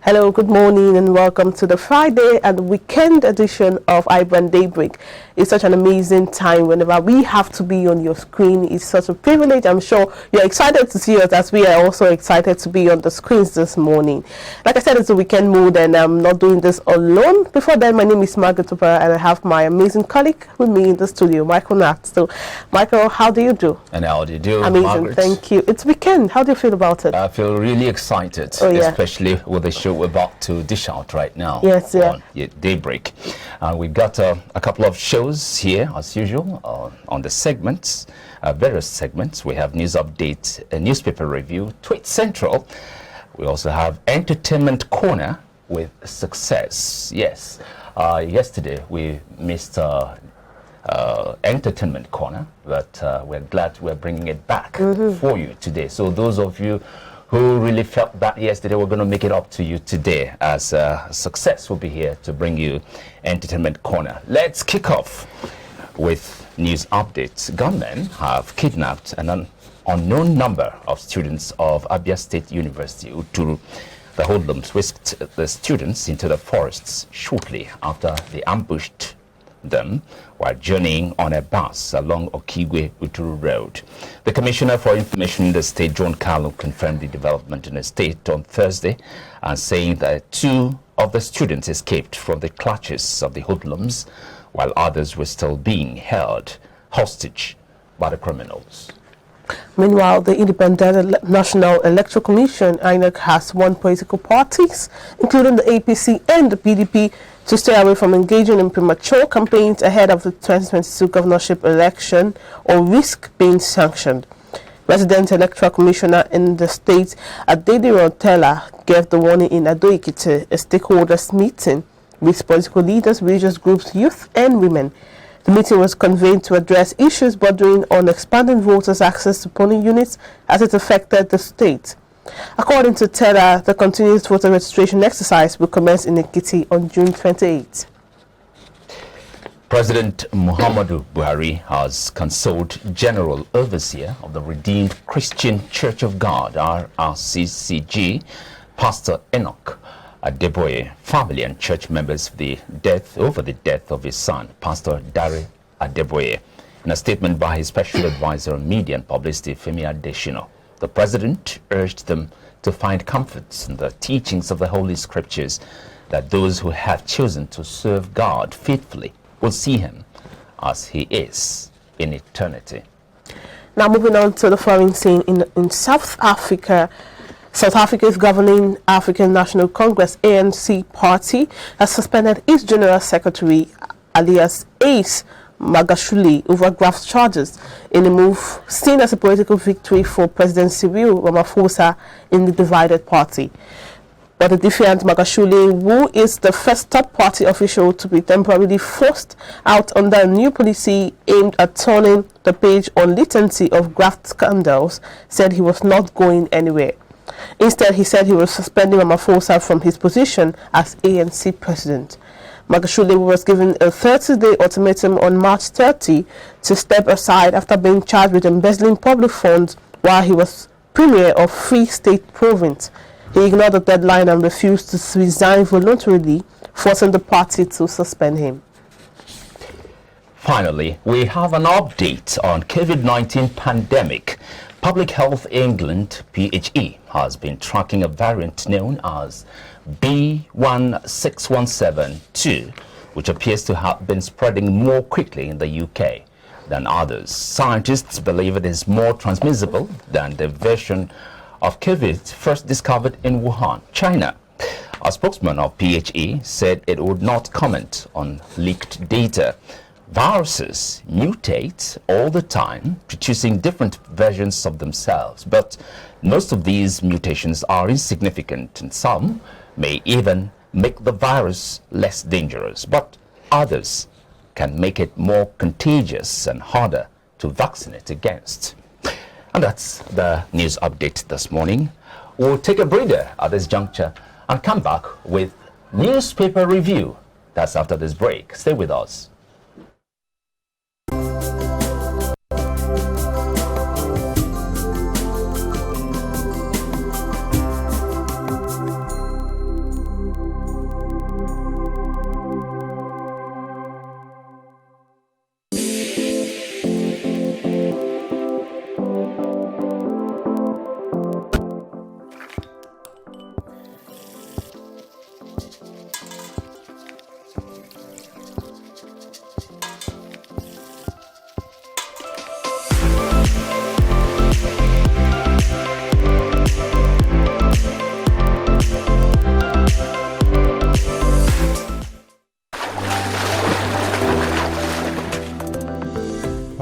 Hello, good morning and welcome to the Friday and weekend edition of iBrand Daybreak. It's such an amazing time whenever we have to be on your screen. It's such a privilege. I'm sure you're excited to see us as we are also excited to be on the screens this morning. Like I said, it's a weekend mood and I'm not doing this alone. Before then, my name is Margaret Opera and I have my amazing colleague with me in the studio, Michael Nat. So, Michael, how do you do? And how do you do, amazing, Margaret? Thank you. It's weekend. How do you feel about it? I feel really excited, especially with the show we're about to dish out right now. Yes, yeah. On Daybreak. We've got a couple of shows here, as usual, on the segments, various segments. We have news update, a newspaper review, Tweet Central. We also have Entertainment Corner with Success. Yes, yesterday we missed Entertainment Corner, but we're glad we're bringing it back for you today. So those of you who really felt that yesterday, we're going to make it up to you today, as Success will be here to bring you Entertainment Corner. Let's kick off with news updates. Gunmen have kidnapped an unknown number of students of Abia State University. Uturu. The hoodlums whisked the students into the forests shortly after they ambushed them while journeying on a bus along Okigwe-Uturu Road. The Commissioner for Information in the state, John Carlo, confirmed the development in the state on Thursday and saying that 2 of the students escaped from the clutches of the hoodlums while others were still being held hostage by the criminals. Meanwhile, the Independent National Electoral Commission, INEC, has warned political parties, including the APC and the PDP, to stay away from engaging in premature campaigns ahead of the 2022 governorship election or risk being sanctioned. Resident Electoral Commissioner in the state, Adediran Teller, gave the warning in Ado-Ekiti, a stakeholders meeting with political leaders, religious groups, youth and women. The meeting was convened to address issues bordering on expanding voters' access to polling units as it affected the state. According to Teller, the continuous voter registration exercise will commence in Ekiti on June 28. President Muhammadu Buhari has consoled General Overseer of the Redeemed Christian Church of God, RCCG, Pastor Enoch Adeboye, family and church members over the death of his son, Pastor Dare Adeboye. In a statement by his special advisor on media and publicity, Femi Adesina, the president urged them to find comfort in the teachings of the Holy Scriptures, that those who have chosen to serve God faithfully will see him as he is in eternity. Now moving on to the foreign scene in South Africa. South Africa's governing African National Congress ANC party has suspended its General Secretary alias Ace Magashule over graft charges in a move seen as a political victory for President Cyril Ramaphosa in the divided party. But the defiant Magashule, who is the first top party official to be temporarily forced out under a new policy aimed at turning the page on litany of graft scandals, said he was not going anywhere. Instead, he said he was suspending Ramaphosa from his position as ANC president. Magashule was given a 30-day ultimatum on March 30 to step aside after being charged with embezzling public funds while he was premier of Free State Province. He ignored the deadline and refused to resign voluntarily, forcing the party to suspend him. Finally, we have an update on COVID-19 pandemic. Public Health England, PHE, has been tracking a variant known as B16172, which appears to have been spreading more quickly in the UK than others. Scientists believe it is more transmissible than the version of COVID first discovered in Wuhan, China. A spokesman of PHE said it would not comment on leaked data. Viruses mutate all the time, producing different versions of themselves, but most of these mutations are insignificant, and some may even make the virus less dangerous, but others can make it more contagious and harder to vaccinate against. And that's the news update this morning. We'll take a breather at this juncture and come back with newspaper review. That's after this break. Stay with us.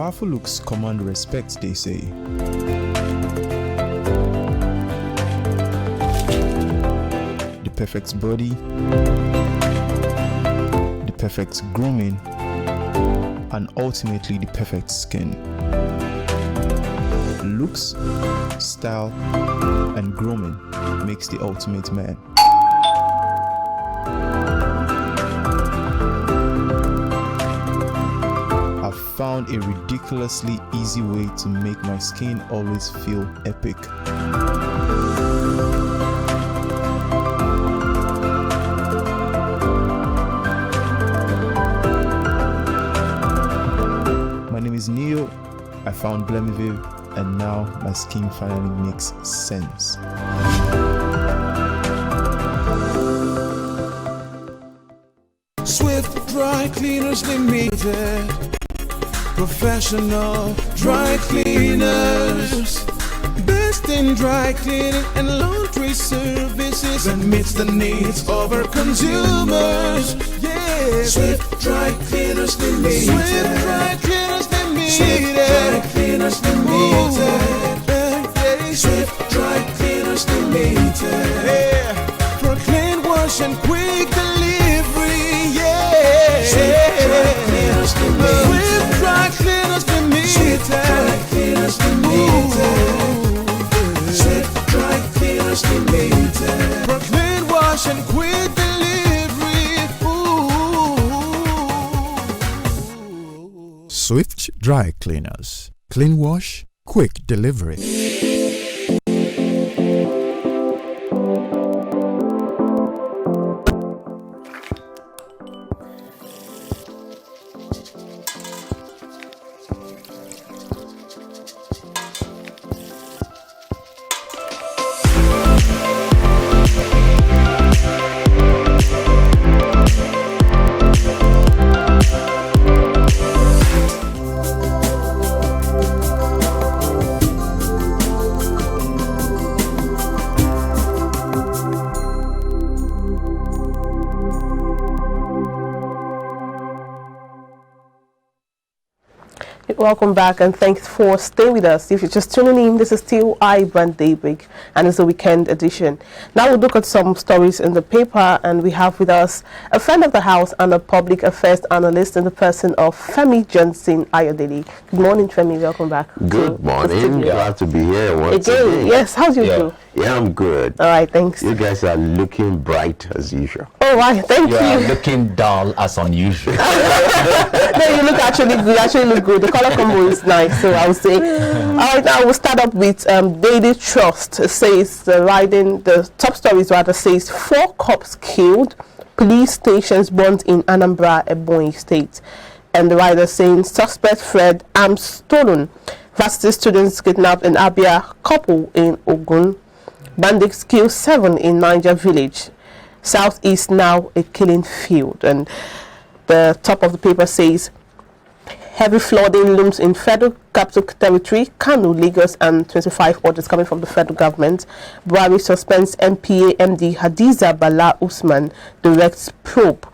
Powerful looks command respect, they say. The perfect body, the perfect grooming, and ultimately the perfect skin. Looks, style, and grooming makes the ultimate man. I've found a ridiculously easy way to make my skin always feel epic. My name is Neo. I found Blemiviv, and now my skin finally makes sense. Swift Dry Cleaners Limited, professional dry cleaners, best in dry cleaning and laundry services, that meets the needs of our consumers. Yeah, Swift Dry Cleaners Limited. Swift Dry Cleaners Limited. Swift Dry Cleaners Limited. Swift Dry Cleaners Limited. Yeah, for clean wash and quick delivery. Yeah, Swift Dry Cleaners Limited. Swift Dry Cleaners Limited. Swift Dry Cleaners Limited. Swift Dry Cleaners Limited. For clean wash and quick delivery. Ooh. Swift Dry Cleaners. Clean wash, quick delivery. Welcome back, and thanks for staying with us. If you're just tuning in, this is still iBrand Daybreak, and it's a weekend edition. Now we'll look at some stories in the paper, and we have with us a friend of the house and a public affairs analyst in the person of Femi Johnson Ayodele. Good morning, Femi. Welcome back. Good morning. Glad to be here once again. Yes, how's you do? Yeah, I'm good. All right, thanks. You guys are looking bright as usual. All right, thank You are you. looking dull as unusual. No, you look actually good. You actually look good. The color combo is nice, so I would say. All right, now we'll start up with Daily Trust. It says the top stories rather says 4 cops killed, police stations burnt in Anambra, Ebonyi State, and the rider saying suspect Fred arms stolen. Varsity students kidnapped in Abia, couple in Ogun. Bandits kill 7 in Niger village. Southeast now a killing field. And the top of the paper says heavy flooding looms in Federal Capital Territory, Kano, Lagos, and 25 orders coming from the federal government. Buhari suspends MPA MD Hadiza Bala Usman, directs probe.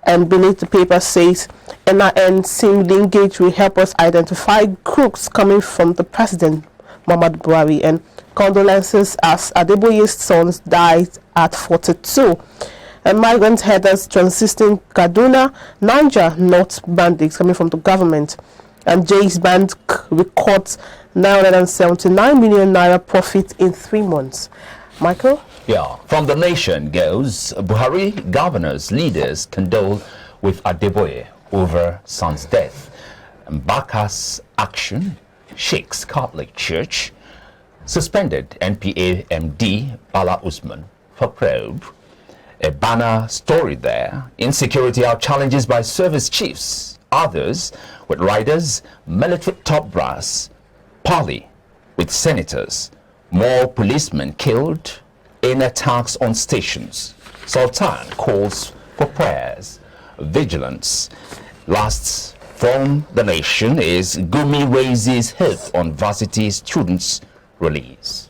And beneath the paper says NIN seemingly engaged will help us identify crooks coming from the president, Muhammadu Buhari. And condolences as Adeboye's sons died at 42. And migrant headers transiting Kaduna, Niger, North bandits coming from the government. And Jay's Bank records 979 million naira profit in 3 months. Michael? Yeah, from the nation goes, Buhari governors, leaders condole with Adeboye over son's death. And Baka's action shakes Catholic Church. Suspended NPA MD Bala Usman for probe. A banner story there. Insecurity are challenges by service chiefs. Others with riders, military top brass. Parley with senators. More policemen killed in attacks on stations. Sultan calls for prayers. Vigilance. Last from the nation is Gumi raises hope on varsity students' release.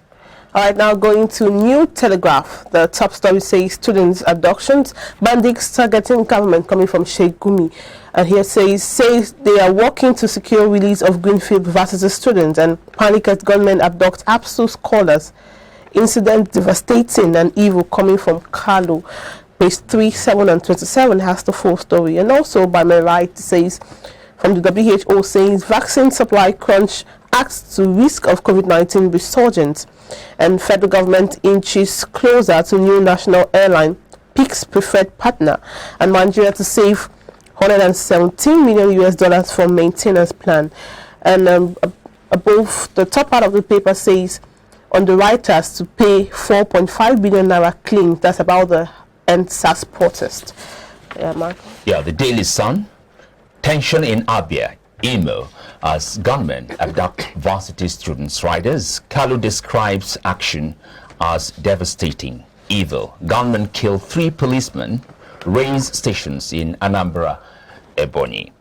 All right, now going to New Telegraph. The top story says students' abductions, bandits targeting government, coming from Sheikh Gumi. And here says they are working to secure release of Greenfield varsity students, and panic as gunmen abduct APSU scholars. Incident devastating and evil, coming from Carlo. Page 3, 7 and 27 has the full story. And also by my right says from the WHO says vaccine supply crunch acts to risk of COVID-19 resurgence, and federal government inches closer to new national airline picks preferred partner, and Nigeria to save $117 million from maintenance plan. And above the top part of the paper says on the writers to pay 4.5 billion naira claim. That's about the end SARS protest. Yeah, Mark. Yeah, the Daily Sun. Tension in Abia, Imo, as gunmen abduct varsity students. Riders. Kalu describes action as devastating, evil. Gunmen kill 3 policemen, raise stations in Anambra, Ebonyi.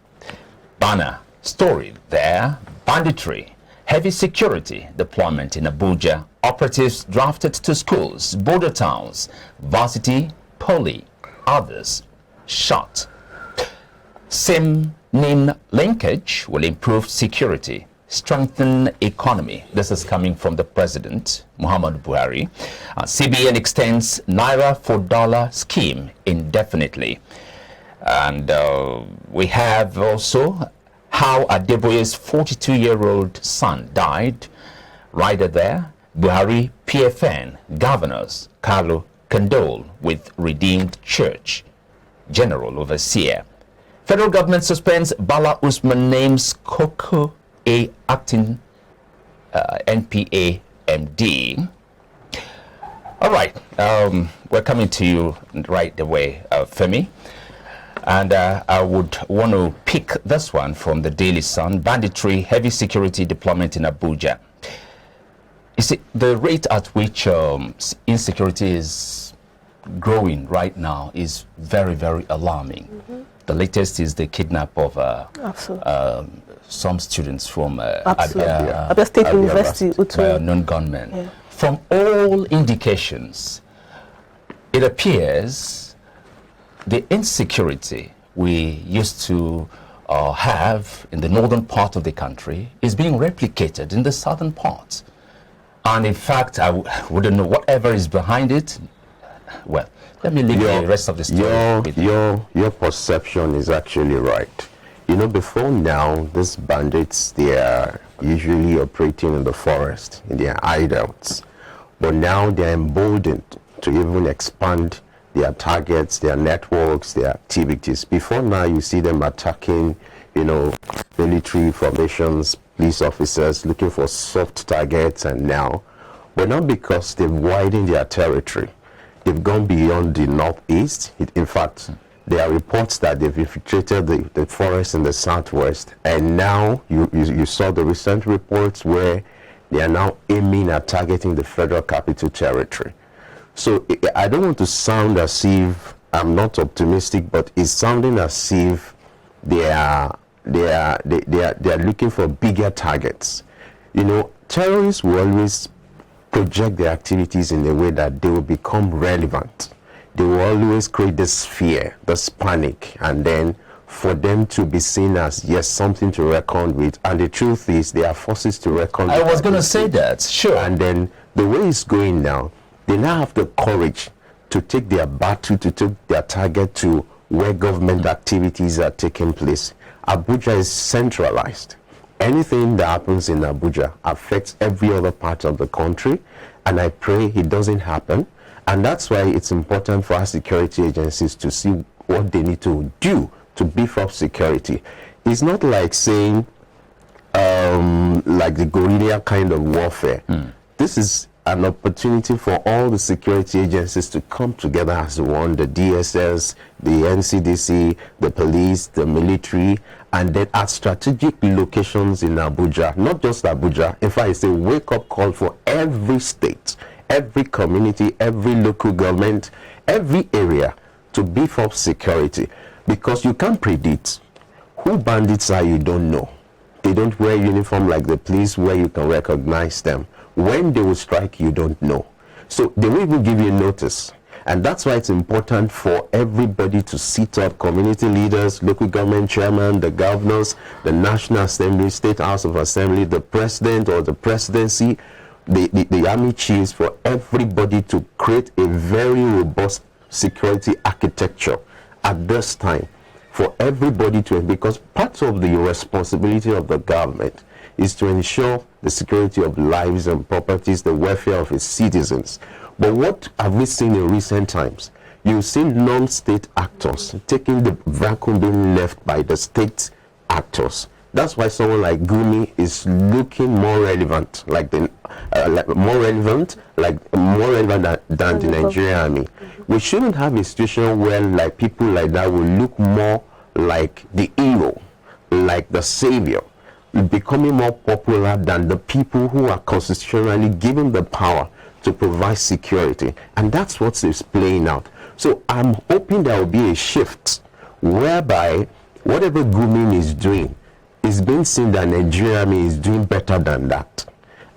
Banner story there. Banditry, heavy security deployment in Abuja. Operatives drafted to schools, border towns, varsity, poly, others shot. SIM-NIN linkage will improve security, strengthen economy. This is coming from the President, Muhammad Buhari. CBN extends Naira for dollar scheme indefinitely. And we have also how Adeboye's 42-year-old son died. Rider there. Buhari, PFN, governors, Carlo condole with Redeemed Church. General overseer. Federal government suspends Bala Usman names Coco A acting NPA MD. All right, we're coming to you right away, Femi. And I would want to pick this one from the Daily Sun. Banditry, heavy security deployment in Abuja. You see, the rate at which insecurity is growing right now is very, very alarming. The latest is the kidnap of some students from Abia State University by unknown gunmen. Yeah. From all indications, it appears the insecurity we used to have in the northern part of the country is being replicated in the southern part. And in fact, I wouldn't know whatever is behind it. Well, let me leave the rest of the story. Your perception is actually right. You know, before now, these bandits, they are usually operating in the forest, in their hideouts. But now they're emboldened to even expand their targets, their networks, their activities. Before now, you see them attacking, you know, military formations, police officers, looking for soft targets, and now, but not because they've widened their territory. They've gone beyond the northeast. In fact, there are reports that they've infiltrated the forest in the southwest. And now you saw the recent reports where they are now aiming at targeting the Federal Capital Territory. So I don't want to sound as if I'm not optimistic, but it's sounding as if they are looking for bigger targets. You know, terrorists will always project their activities in a way that they will become relevant. They will always create this fear, this panic, and then for them to be seen as, yes, something to reckon with. And the truth is, they are forces to reckon with. I was going to say that, sure. And then the way it's going now, they now have the courage to take their battle, to take their target to where government activities are taking place. Abuja is centralized. Anything that happens in Abuja affects every other part of the country, and I pray it doesn't happen. And that's why it's important for our security agencies to see what they need to do to beef up security. It's not like saying, like the guerrilla kind of warfare. This is an opportunity for all the security agencies to come together as one, the DSS, the NCDC, the police, the military, and then at strategic locations in Abuja, not just Abuja. In fact, it's a wake-up call for every state, every community, every local government, every area to beef up security, because you can't predict who bandits are. You don't know. They don't wear uniform like the police where you can recognize them. When they will strike, you don't know. So they will even give you notice. And that's why it's important for everybody to sit up, community leaders, local government chairman, the governors, the National Assembly, State House of Assembly, the president or the presidency, the army chiefs, for everybody to create a very robust security architecture at this time, for everybody to, because part of the responsibility of the government is to ensure the security of lives and properties, the welfare of its citizens. But what have we seen in recent times? You've seen non-state actors taking the vacuum being left by the state actors. That's why someone like Gumi is looking more relevant, more relevant than the Nigerian army. We shouldn't have a situation where like people like that will look more like the hero, like the savior, becoming more popular than the people who are constitutionally given the power to provide security. And that's what is playing out. So I'm hoping there will be a shift whereby whatever Gumi is doing is being seen that Nigeria Army is doing better than that.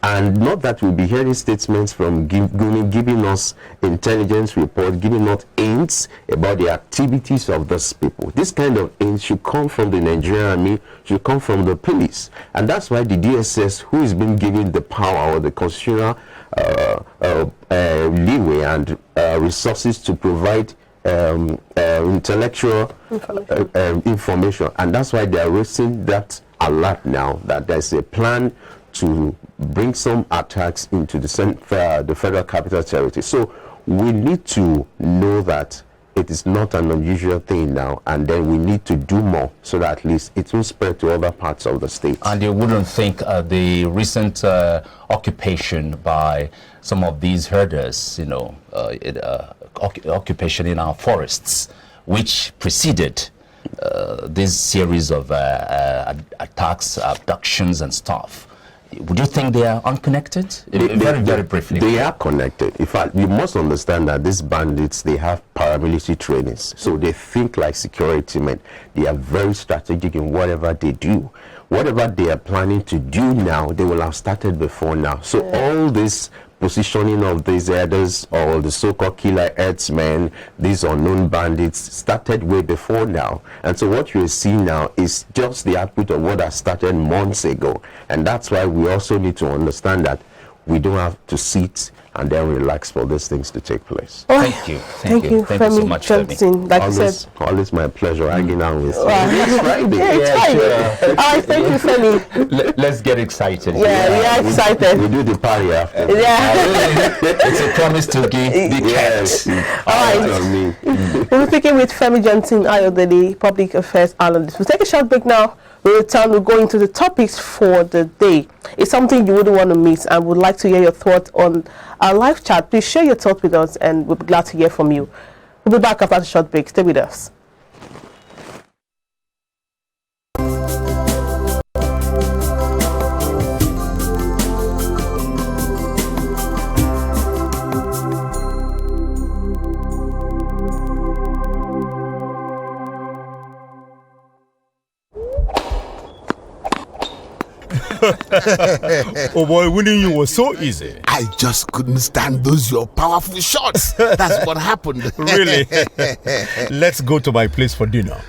And not that we'll be hearing statements from Gumi giving us intelligence report, giving us hints about the activities of these people. This kind of hints should come from the Nigerian Army, should come from the police. And that's why the DSS, who is being given the power or the constitutional leeway and resources to provide intellectual information, and that's why they are raising that alert now, that there's a plan to bring some attacks into the Federal Capital Territory. So we need to know that it is not an unusual thing now, and then we need to do more so that at least it will spread to other parts of the state. And you wouldn't think the recent occupation by some of these herders, occupation in our forests, which preceded this series of attacks, abductions and stuff. Would you think they are unconnected? Very briefly. They are connected. In fact, you must understand that these bandits, they have paramilitary trainings. So they think like security men. They are very strategic in whatever they do. Whatever they are planning to do now, they will have started before now. So all this positioning of these herders or the so-called killer herdsmen, these unknown bandits, started way before now. And so what you see now is just the output of what has started months ago. And that's why we also need to understand that we don't have to sit and then relax for these things to take place. Oh, thank you so much, Johnson. Like always my pleasure hanging out with you. It's Friday. Sure. All right, thank you, Femi. Let's get excited. Yeah, we are excited. We do the party after. Yeah. It's a promise to give the yes. All right. We'll be speaking with Femi Johnson, Ayodele, Public Affairs Analyst. We'll take a short break now. We'll return. We'll go into the topics for the day. It's something you wouldn't want to miss, and would like to hear your thoughts on our live chat. Please share your thoughts with us, and we'll be glad to hear from you. We'll be back after the short break. Stay with us. Oh boy, winning you was so easy. I just couldn't stand those your powerful shots. That's what happened. Really? Let's go to my place for dinner.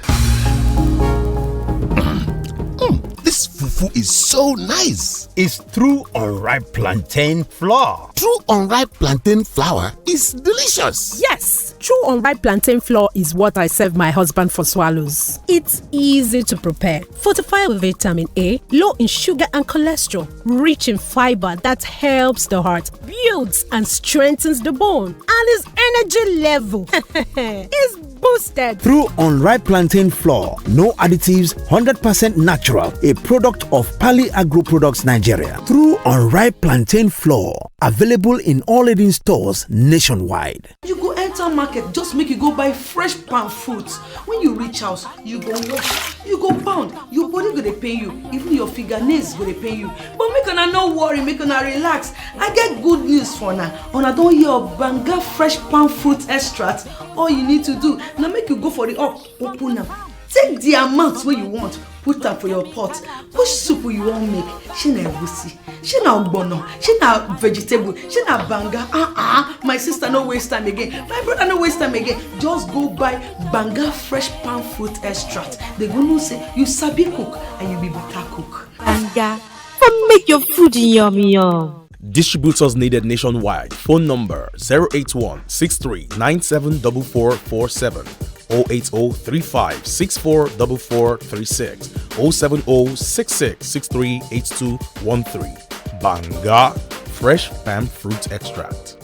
This fufu is so nice. It's true unripe plantain flour. True unripe plantain flour is delicious. Yes, true unripe plantain flour is what I serve my husband for swallows. It's easy to prepare, fortified with vitamin A, low in sugar and cholesterol, rich in fiber that helps the heart, builds and strengthens the bone, and his energy level is boosted. True unripe plantain flour, no additives, 100% natural, a product of Pali Agro Products Nigeria. True unripe plantain flour, available in all leading stores nationwide. You go enter market, just make you go buy fresh palm fruits. When you reach house, you go wash, you go pound, your body go dey pain you, even your fingernails go dey pain you. But make una no worry, make una relax. I get good news for una. Una don hear of Banga fresh palm fruit extract. All you need to do now make you go for the open am. take the amount wey you want, put am for your pot. Which soup you wan make? Shey na egusi, shey na ogbono, shey na vegetable, shey na banga. My sister no waste time again, my brother no waste time again. Just go buy banga fresh palm fruit extract. They go know say you sabi cook and you be better cook. Banga, come make your food yummy yum. Distributors needed nationwide. Phone number 081-6397-4447, 080-3564-4436, 070-6663-8213. Banga Fresh Palm Fruit Extract.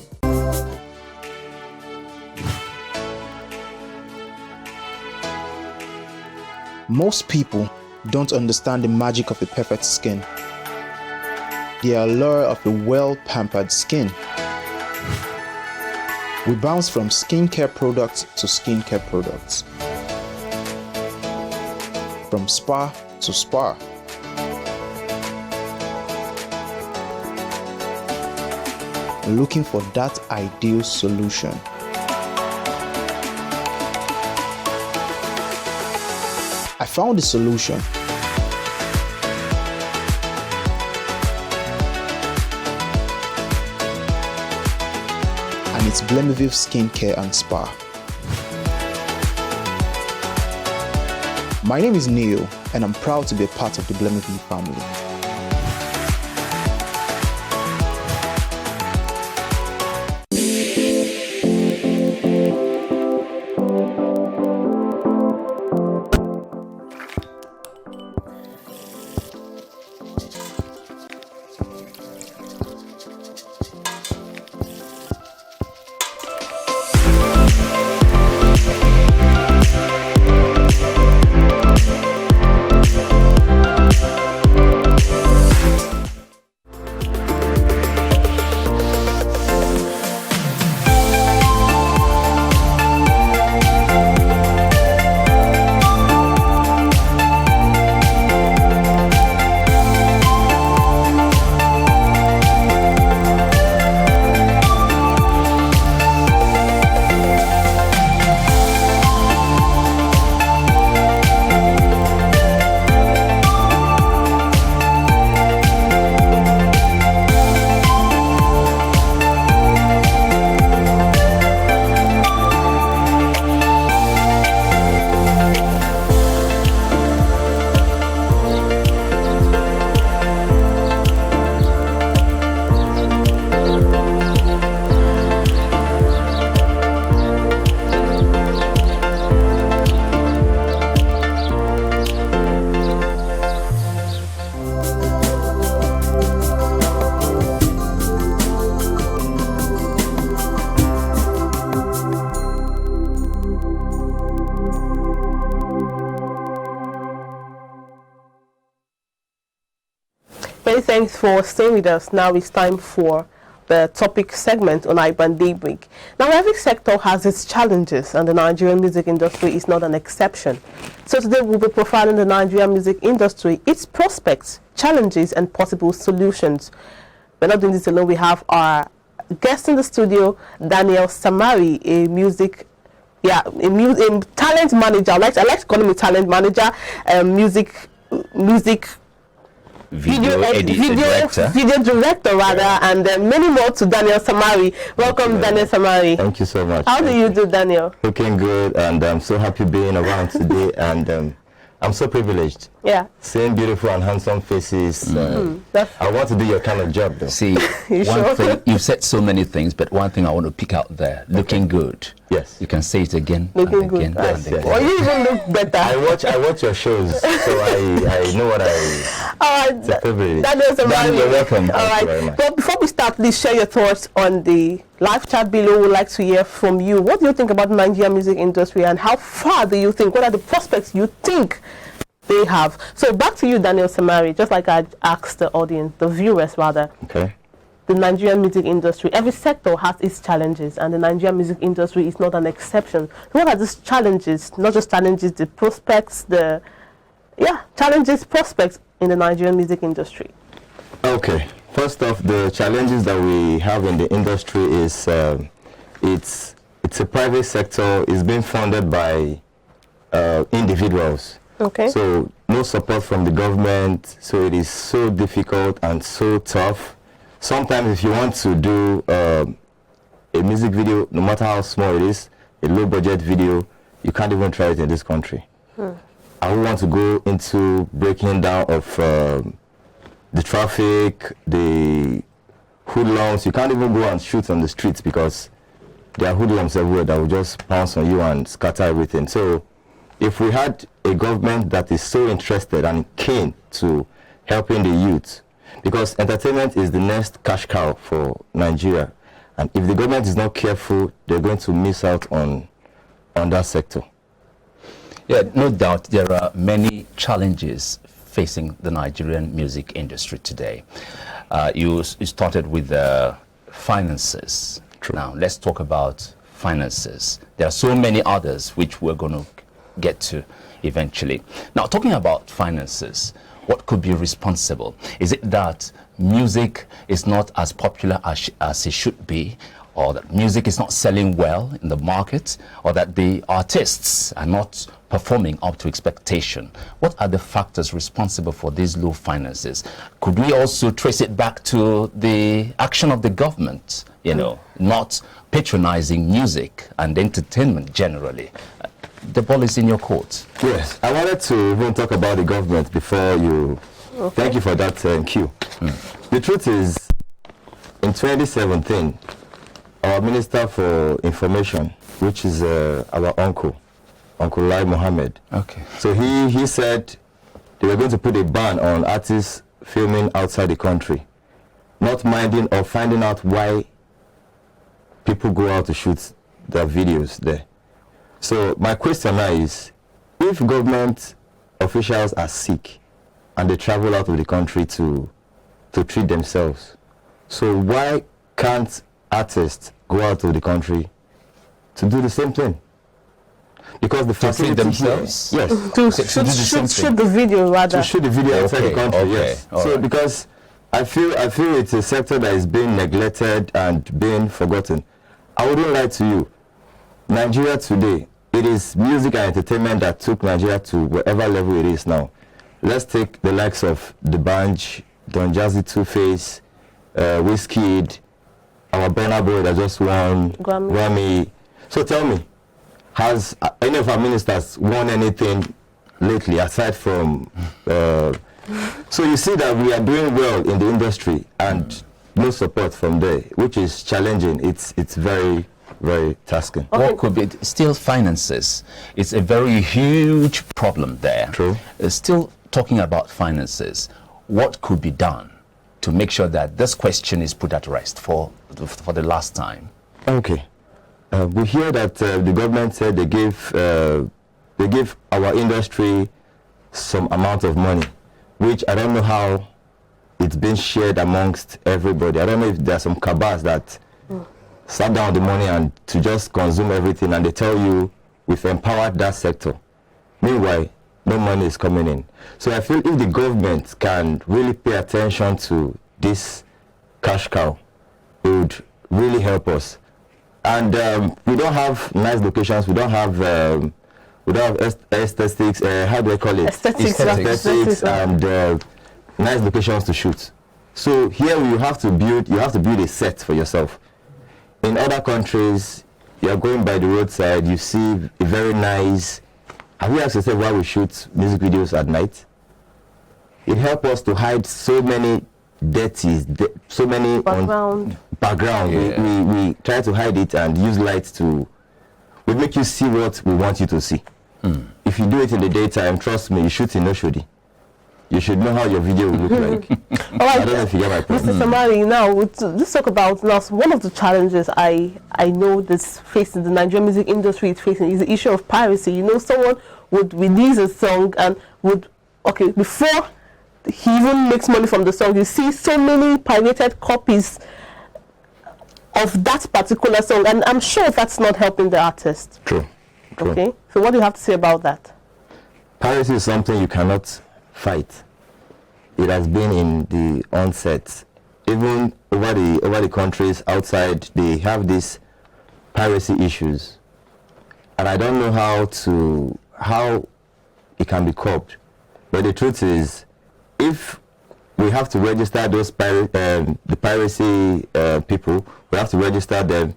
Most people don't understand the magic of the perfect skin, the allure of the well-pampered skin. We bounce from skincare products to skincare products, from spa to spa. Looking for that ideal solution. I found the solution. And it's Blemiviv Skincare and Spa. My name is Neil, and I'm proud to be a part of the Blemiviv family. Many thanks for staying with us. Now it's time for the topic segment on iBrand Daybreak. Now every sector has its challenges and the Nigerian music industry is not an exception. So today we'll be profiling the Nigerian music industry, its prospects, challenges and possible solutions. We're not doing this alone. We have our guest in the studio, Daniel Samari, a talent manager. I like to call him a talent manager, music video director rather, and many more to Daniel Samari. Welcome, Daniel Samari. Thank you so much. How do you do, Daniel? Looking good, and I'm so happy being around today, and I'm so privileged. Yeah. Seeing beautiful and handsome faces. I want to do your kind of job, though. See, you've said so many things, but one thing I want to pick out there, looking good. Yes. You can say it again. Looking good. Again, Yes. and again. Well, you even look better. I watch your shows, so I know what it's a privilege. Daniel Samari. You're welcome. All Thank you very right. much. But before we start, please share your thoughts on the live chat below. We'd like to hear from you. What do you think about the Nigerian music industry, and how far do you think? What are the prospects you think they have? So back to you, Daniel Samari. Just like I asked the audience, the viewers rather. Okay. The Nigerian music industry, every sector has its challenges, and the Nigerian music industry is not an exception. What are these challenges? Not just challenges, the prospects, challenges, prospects in the Nigerian music industry. Okay. First off, the challenges that we have in the industry is it's a private sector. It's being funded by individuals. Okay. So no support from the government. So it is so difficult and so tough. Sometimes if you want to do a music video, no matter how small it is, a low budget video, you can't even try it in this country. I would want to go into breaking down of the traffic, the hoodlums. You can't even go and shoot on the streets because there are hoodlums everywhere that will just pounce on you and scatter everything. So if we had a government that is so interested and keen to helping the youth, because entertainment is the next cash cow for Nigeria, and if the government is not careful, they're going to miss out on that sector. Yeah, no doubt there are many challenges facing the Nigerian music industry today. You started with the finances. True. Now let's talk about finances. There are so many others which we're going to get to eventually. Now, talking about finances, what could be responsible? Is it that music is not as popular as it should be, or that music is not selling well in the market, or that the artists are not performing up to expectation? What are the factors responsible for these low finances? Could we also trace it back to the action of the government, you know, not patronizing music and entertainment generally? The ball is in your court. Yes, I wanted to even talk about the government before you. Okay. Thank you for that cue. The truth is, in 2017, our Minister for Information, which is our Uncle Lai Mohammed. Okay. So he said they were going to put a ban on artists filming outside the country, not minding or finding out why people go out to shoot their videos there. So my question now is, if government officials are sick and they travel out of the country to treat themselves, so why can't artists go out of the country to do the same thing? Because the facility themselves? Yes. To shoot the video, rather. To shoot the video outside the country, yes. So right. Because I feel it's a sector that is being neglected and being forgotten. I wouldn't lie to you. Nigeria today, it is music and entertainment that took Nigeria to whatever level it is now. Let's take the likes of The Bunch, Don Jazzy, Two-Face, Wizkid, our Burna Boy that just won Grammy. So tell me, has any of our ministers won anything lately aside from... so you see that we are doing well in the industry and no support from there, which is challenging. It's very, very tasking. Okay. What could be still finances? It's a very huge problem there. True. Still talking about finances, what could be done to make sure that this question is put at rest for the last time? Okay. We hear that the government said they give our industry some amount of money, which I don't know how it's been shared amongst everybody. I don't know if there are some cabals that sat down the money and to just consume everything, and they tell you we've empowered that sector. Meanwhile, no money is coming in. So I feel if the government can really pay attention to this cash cow, it would really help us. And we don't have nice locations. We don't have aesthetics. How do I call it? Aesthetics and nice locations to shoot. So here you have to build a set for yourself. In other countries, you are going by the roadside, you see a very nice. Have you asked yourself why we shoot music videos at night? It helps us to hide so many dirties, so many background. Yeah. We try to hide it and use lights to. We make you see what we want you to see. If you do it in the daytime, trust me, you shoot in Oshodi. You should know how your video will look like. All right, I don't know if you get my point. Mr. Samari, now let's talk about now one of the challenges I know that's facing the Nigerian music industry is facing is the issue of piracy. You know, someone would release a song and before he even makes money from the song, you see so many pirated copies of that particular song, and I'm sure that's not helping the artist. True. Okay, so what do you have to say about that? Piracy is something you cannot fight. It has been in the onset. Even over the countries outside, they have these piracy issues, and I don't know how how it can be curbed. But the truth is, if we have to register those the piracy people, we have to register them,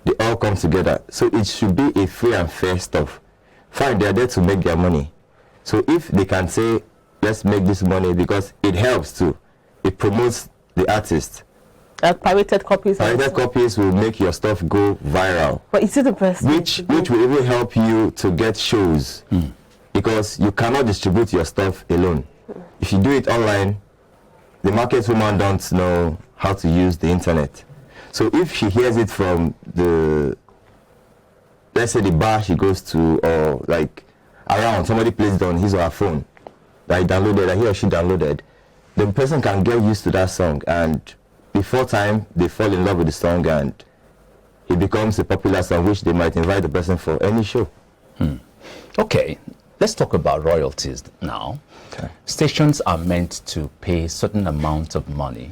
they all come together. So it should be a free and fair stuff. Fine, they are there to make their money. So if they can say, let's make this money, because it helps too. It promotes the artist. Pirated copies. Pirated copies will make your stuff go viral. But is it the best? Which will even help you to get shows. Because you cannot distribute your stuff alone. If you do it online, the market woman don't know how to use the internet. So if she hears it from the, let's say the bar she goes to, or like around, somebody plays it on his or her phone that he downloaded, that he or she downloaded, the person can get used to that song, and before time they fall in love with the song and it becomes a popular song which they might invite the person for any show. Okay, let's talk about royalties now. Okay. Stations are meant to pay certain amount of money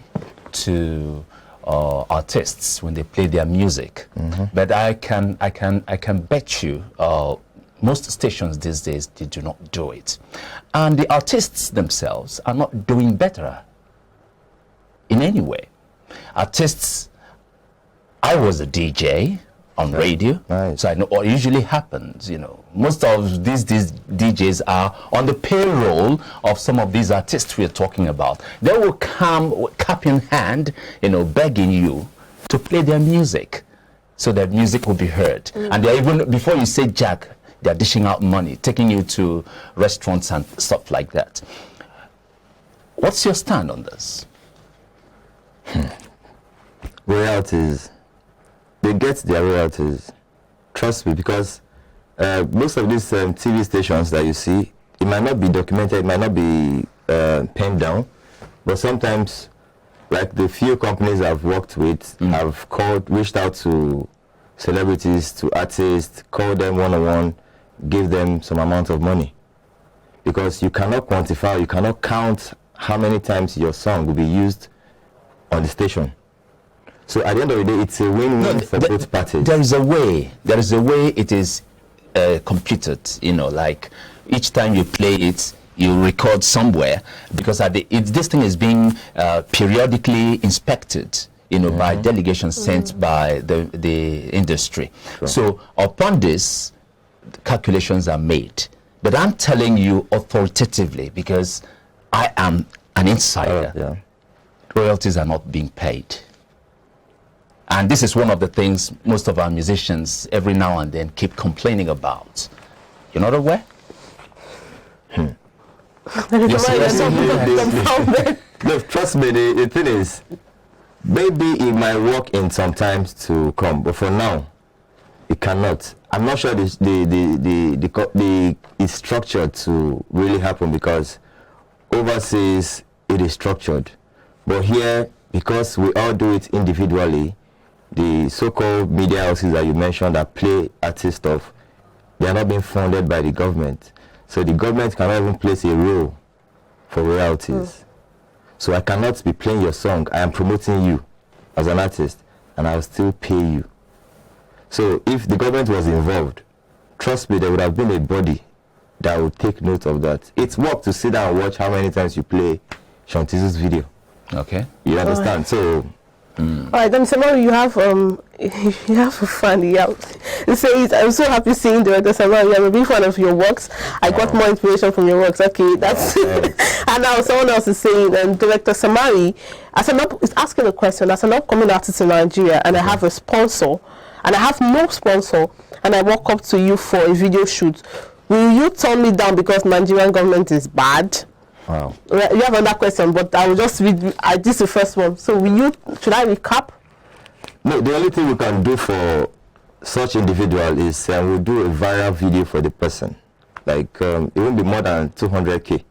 to artists when they play their music, but I can bet you most stations these days, they do not do it, and the artists themselves are not doing better in any way. Artists, I was a DJ on radio, so I know what usually happens. You know, most of these DJs are on the payroll of some of these artists we are talking about. They will come cap in hand, you know, begging you to play their music so that music will be heard. And they're even, before you say jack, they're dishing out money, taking you to restaurants and stuff like that. What's your stand on this? Royalties, they get their royalties, trust me, because most of these TV stations that you see, it might not be documented, it might not be penned down, but sometimes, like the few companies I've worked with, have reached out to celebrities, to artists, called them one-on-one, give them some amount of money, because you cannot quantify, you cannot count how many times your song will be used on the station. So at the end of the day, it's a win-win for both parties. There is a way it is computed, you know, like each time you play it, you record somewhere, because this thing is being periodically inspected, you know, by delegations sent by the industry. Sure. So upon this, calculations are made. But I'm telling you authoritatively, because I am an insider, royalties are not being paid. And this is one of the things most of our musicians every now and then keep complaining about. You're not aware? No, trust me, the thing is, maybe it might work in some times to come, but for now, it cannot. I'm not sure it's structured to really happen, because overseas it is structured. But here, because we all do it individually, the so-called media houses that you mentioned that play artist stuff, they are not being funded by the government. So the government cannot even place a role for royalties. So I cannot be playing your song. I am promoting you as an artist, and I will still pay you. So if the government was involved, trust me, there would have been a body that would take note of that. It's work to sit down and watch how many times you play Shantizu's video. Okay. You understand? So all right, then Samari, you have a fan here. It says, I'm so happy seeing Director Samari. I'm a big fan of your works. I got more inspiration from your works. Okay, that's and now someone else is saying, Director Samari, is asking a question. As an upcoming artist in Nigeria, and I have a sponsor, and I have no sponsor, and I walk up to you for a video shoot, will you turn me down because Nigerian government is bad? Wow. You have another question, but I will just read. This is the first one. So, should I recap? No, the only thing we can do for such individual is we'll do a viral video for the person. Like it won't be more than 200K.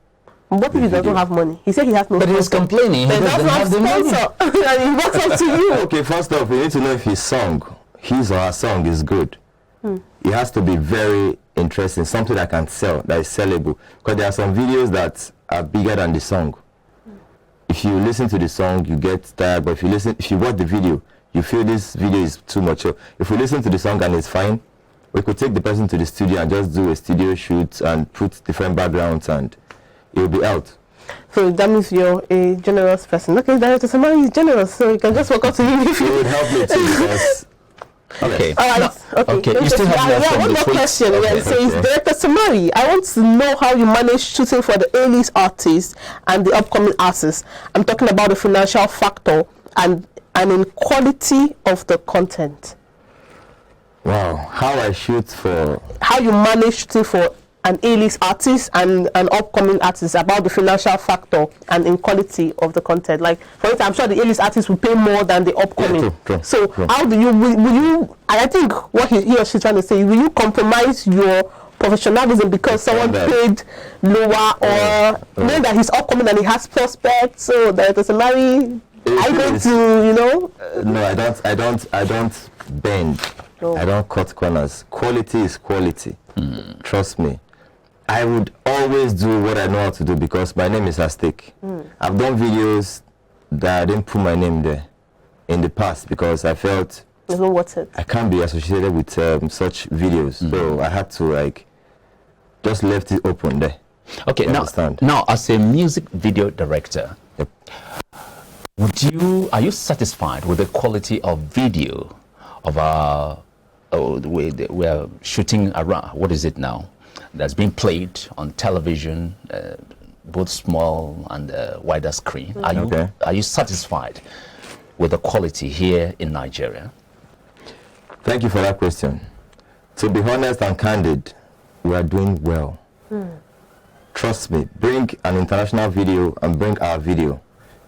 What if he doesn't have money? He said he has no. But he's complaining. He doesn't have the money. And he walks up to you. Okay, first off, we need to know if his or her song is good. It has to be very interesting, something that can sell, that is sellable. Because there are some videos that are bigger than the song. If you listen to the song, you get tired, but if you watch the video, you feel this video is too much. If you listen to the song and it's fine, We could take the person to the studio and just do a studio shoot and put different backgrounds, and it will be out. So that means you're a generous person. Okay, Director Samari is generous, so you can just walk up to him if you... It would help me too, because... Okay. All right. Okay. You still have one more question. It says, Director Samari, I want to know how you manage shooting for the A-list artists and the upcoming artists. I'm talking about the financial factor and in quality of the content. Wow. How I shoot for... How you manage shooting for an A-list artist and an upcoming artist, about the financial factor and in quality of the content. Like, for instance, I'm sure the A-list artist will pay more than the upcoming. Yeah, true. So how do you, will you, I think what he or she's trying to say, will you compromise your professionalism because someone paid lower, or knowing that he's upcoming and he has prospects, so that it's a marry, I going to, you know? No, I don't bend. No. I don't cut corners. Quality is quality. Trust me. I would always do what I know how to do because my name is at stake. I've done videos that I didn't put my name there in the past because I felt I can't be associated with such videos. So I had to just left it open there. Okay, now as a music video director, are you satisfied with the quality of video of the way we are shooting around? What is it now? That's being played on television, both small and wider screen. Are you satisfied with the quality here in Nigeria? Thank you for that question. To be honest and candid, we are doing well. Trust me, bring an international video and bring our video,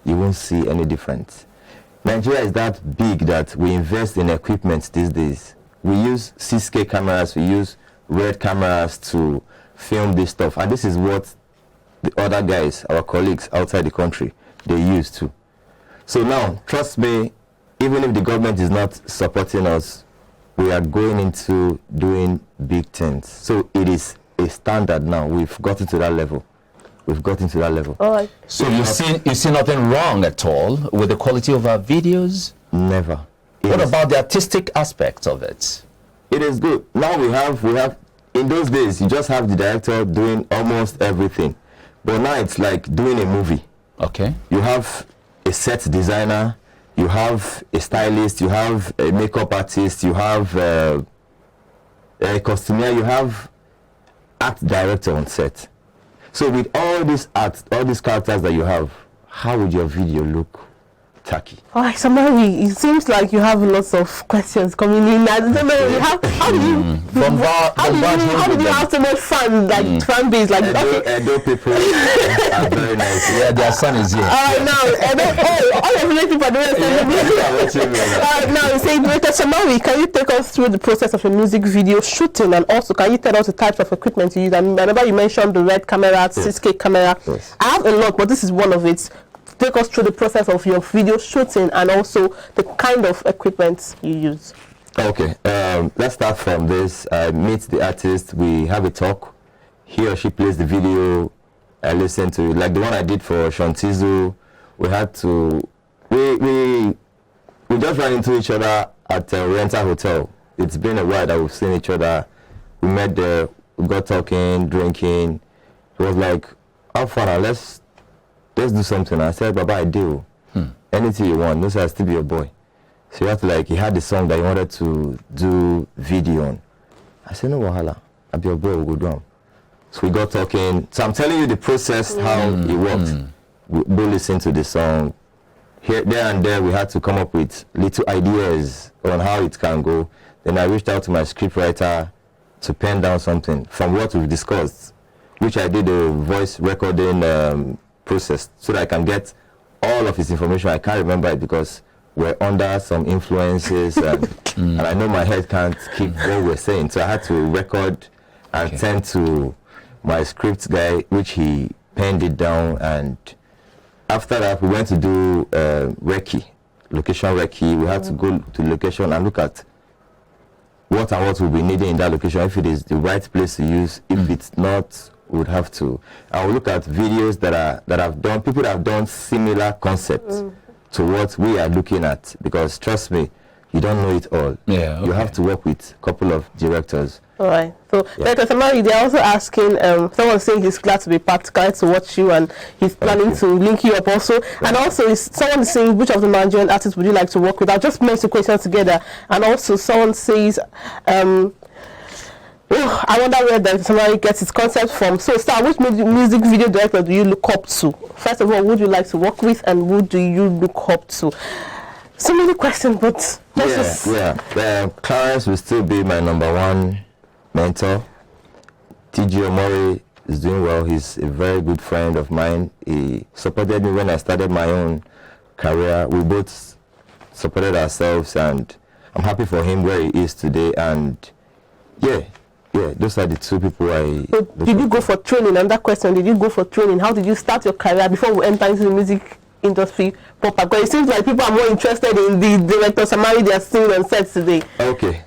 you won't see any difference. Nigeria is that big that we invest in equipment these days. We use 6K cameras, we use red cameras to film this stuff, and this is what the other guys, our colleagues outside the country, they use too. So now, trust me, even if the government is not supporting us, we are going into doing big things. So it is a standard now. We've gotten to that level. All right. So you see nothing wrong at all with the quality of our videos? Never. What about the artistic aspect of it? It is good. Now we have in those days you just have the director doing almost everything, but now it's like doing a movie. Okay. You have a set designer, you have a stylist, you have a makeup artist, you have a costumier, you have art director on set. So with all these characters that you have, how would your video look? Tacky. All right, Samari, it seems like you have lots of questions coming in. I don't know, how do you have so much fun, fan base? Edo people are very nice. Yeah, their son is here. All right, now, all of the people are doing All right, now, say, Director Samari, can you take us through the process of a music video shooting, and also can you tell us the types of equipment you use? I remember you mentioned the red camera, 6K camera. Yes. I have a lot, but this is one of it. Take us through the process of your video shooting and also the kind of equipment you use. Okay, let's start from this. I meet the artist, we have a talk. He or she plays the video, I listen to it. Like the one I did for Shantizu, we had to, we just ran into each other at a rental hotel. It's been a while that we've seen each other. We met there, we got talking, drinking. It was like, how far, let's do something. I said, Baba, I do. Anything you want. No, sir, I'll still be your boy. So you have to he had the song that he wanted to do video on. I said, no, wahala. I'll be your boy, we'll go down. So we got talking. So I'm telling you the process, how it worked. We both listened to the song. Here, there and there, we had to come up with little ideas on how it can go. Then I reached out to my scriptwriter to pen down something from what we've discussed, which I did a voice recording process so that I can get all of his information. I can't remember it because we're under some influences and I know my head can't keep what we're saying. So I had to record and send to my script guy, which he penned it down. And after that, we went to do location recce. We had to go to the location and look at what we'll be needing in that location, if it is the right place to use. If it's not, we would have to. I will look at videos that have done, people that have done similar concepts to what we are looking at. Because trust me, You don't know it all. Yeah, okay. You have to work with a couple of directors. All right. So, Dr. Samari, they're also asking, someone saying he's glad to be part, glad to watch you, and he's planning to link you up also. And also, someone saying, which of the Nigerian artists would you like to work with? I'll just merge the questions together. And also, someone says, I wonder where Dr. Samari gets his concept from. So, Star, which music video director do you look up to? First of all, who would you like to work with, and who do you look up to? So many questions, but Clarence will still be my #1 mentor. TG Omori is doing well. He's a very good friend of mine. He supported me when I started my own career. We both supported ourselves, and I'm happy for him where he is today. And those are the two people I. So did you go for training? And that question, did you go for training? How did you start your career before we enter into the music industry proper? Because it seems like people are more interested in the director Samari they are seeing on set today. Okay.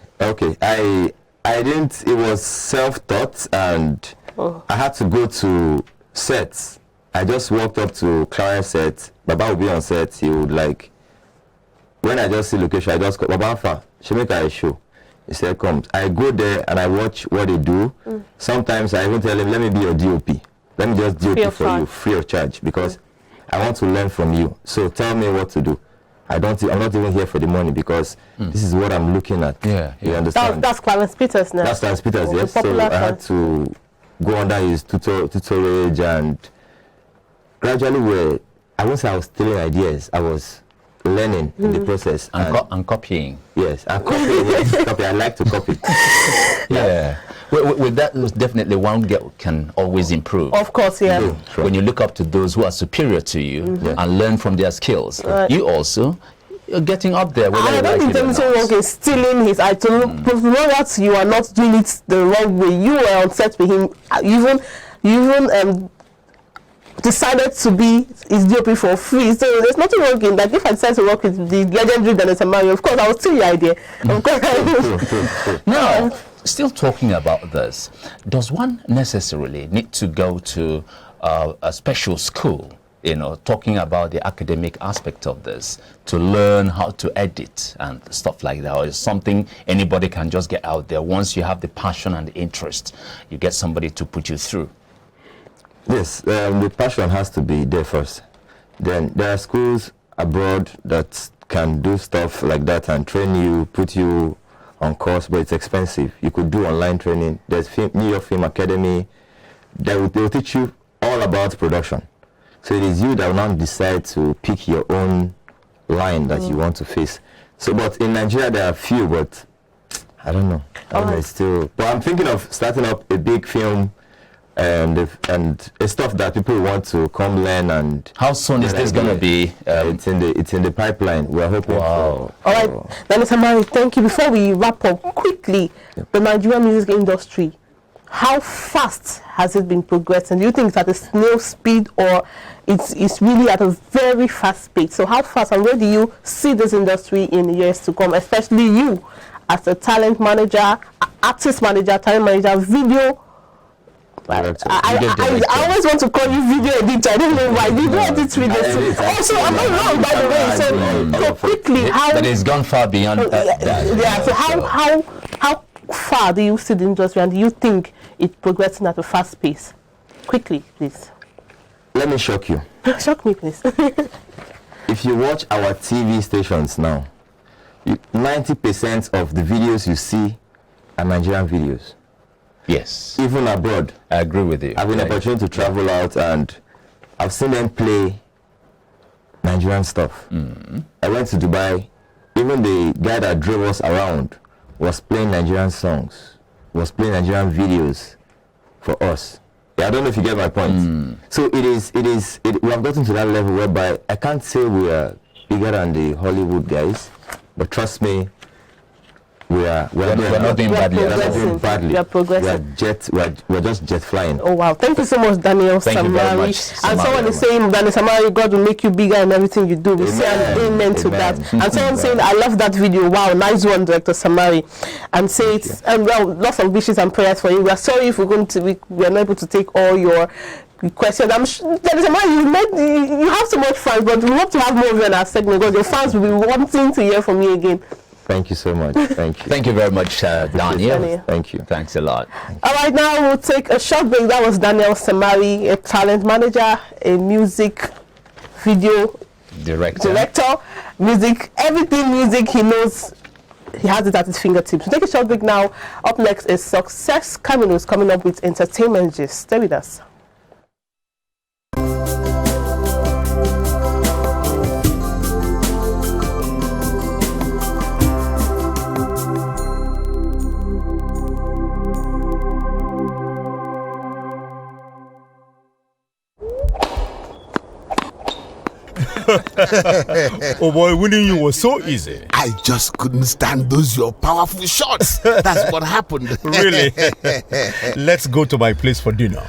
I didn't. It was self-taught, and I had to go to sets. I just walked up to Clarence set. Baba would be on set. He would like. When I just see location, I just go, Baba, she make a show. He said, "Come." I go there and I watch what they do. Sometimes I even tell him, "Let me be your DOP. Let me just DOP for you, free of charge, because I want to learn from you. So tell me what to do. I'm not even here for the money, because this is what I'm looking at." You understand? That's Clarence Peters now. That's Clarence Peters, yes. So I had to go under his tutorage, and gradually, I won't say I was stealing ideas. I was learning in the process and copying. Yes, and copying. Yes, copy. I like to copy. With that, definitely one girl can always improve. Of course, yeah. When you look up to those who are superior to you and learn from their skills, you also you're getting up there. I don't think anything wrong is stealing his item. But you know that you are not doing it the wrong way. You were on set with him. You even decided to be his DOP for free. So there's nothing wrong in that. If I decided to work with the legendary Dr. Samari, of course I will steal your idea. Of course. Now, still talking about this, does one necessarily need to go to a special school, talking about the academic aspect of this, to learn how to edit and stuff like that? Or is something anybody can just get out there? Once you have the passion and the interest, you get somebody to put you through. Yes, the passion has to be there first. Then there are schools abroad that can do stuff like that and train you, put you on course, but it's expensive. You could do online training. There's New York Film Academy. They will teach you all about production. So it is you that will now decide to pick your own line that you want to face. So, but in Nigeria there are few, but I don't know. It's still. But I'm thinking of starting up a big film, and it's stuff that people want to come learn. And how soon is this going to be? It's in the pipeline. We're hoping. All right, Dr. Samari, thank you. Before we wrap up quickly, the Nigerian music industry, how fast has it been progressing? Do you think it's at a snail speed, or it's really at a very fast speed? So how fast, and where do you see this industry in years to come, especially you as a talent manager, artist manager, talent manager, video? I always want to call you video editor. I don't know why. Video edit videos. Also, I'm not wrong, by the way. So quickly, but it's gone far beyond that. Yeah. So how far do you see the industry, and do you think it's progressing at a fast pace? Quickly, please. Let me shock you. Shock me, please. If you watch our TV stations now, 90% of the videos you see are Nigerian videos. Yes. Even abroad. I agree with you. I've been opportunity to travel out, and I've seen them play Nigerian stuff. I went to Dubai. Even the guy that drove us around was playing Nigerian songs, was playing Nigerian videos for us. I don't know if you get my point. So we have gotten to that level whereby I can't say we are bigger than the Hollywood guys, but trust me, we're not doing badly. We are progressing. We're just jet flying. Oh wow! Thank you so much, Daniel Samari. Thank you very much. And someone is saying, Daniel Samari, God will make you bigger in everything you do. We say an amen to that. And someone saying, I love that video. Wow, nice one, Director Samari. And say it's lots of wishes and prayers for you. We are sorry if we are not able to take all your question. I'm sure you have so much fans, but we hope to have more of you in our segment, because your fans will be wanting to hear from you again. Thank you so much. Thank you. Thank you very much, Daniel. Thank you. Thanks a lot. All right, now we'll take a short break. That was Daniel Samari, a talent manager, a music video director, music, everything music he knows. He has it at his fingertips. We'll take a short break now. Up next is Success Caminos coming up with entertainment gist. Stay with us. Oh boy, winning you was so easy. I just couldn't stand those your powerful shots. That's what happened. Really? Let's go to my place for dinner.